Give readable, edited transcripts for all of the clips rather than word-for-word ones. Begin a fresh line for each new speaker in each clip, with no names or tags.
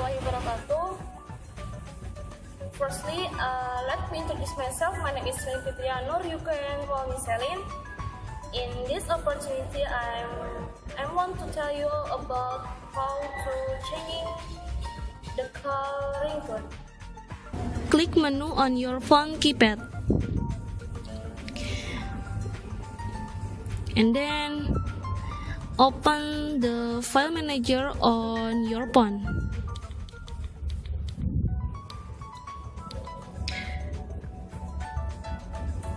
warahmatullahi wabarakatuh. Firstly, let me introduce myself. My name is Sellin F. You can call me Sellin. In this opportunity, I want to tell you about how to changing the call ringtone.
Click menu on your phone keypad. And then open the file manager on your phone.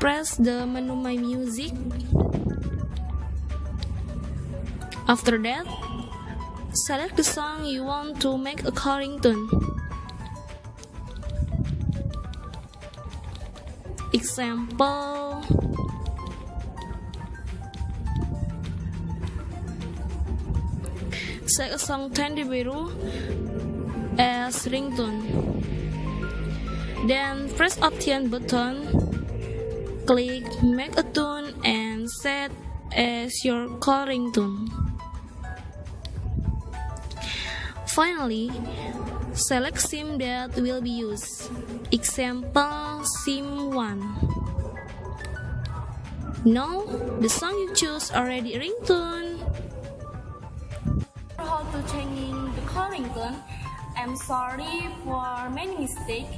Press the menu My Music. After that, select the song you want to make a call ringtone. Example, select a song Tandi Biru as ringtone. Then press Option button, click Make a Tune and set as your call ringtone. Finally, select SIM that will be used. Example, SIM 1. Now, the song you choose already a ringtone.
How to changing the call ringtone? I'm sorry for many mistakes.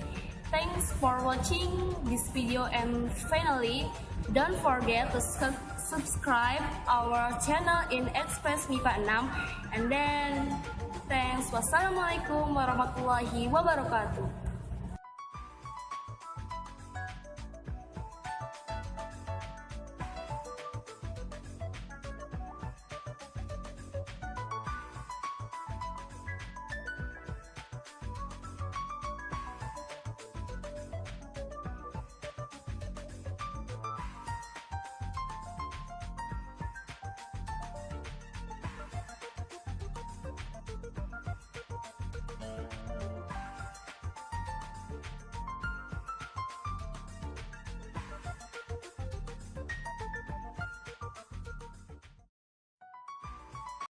Thanks for watching this video, and finally, don't forget to subscribe our channel in Express MIPA 6. And then, thanks. Wassalamualaikum warahmatullahi wabarakatuh.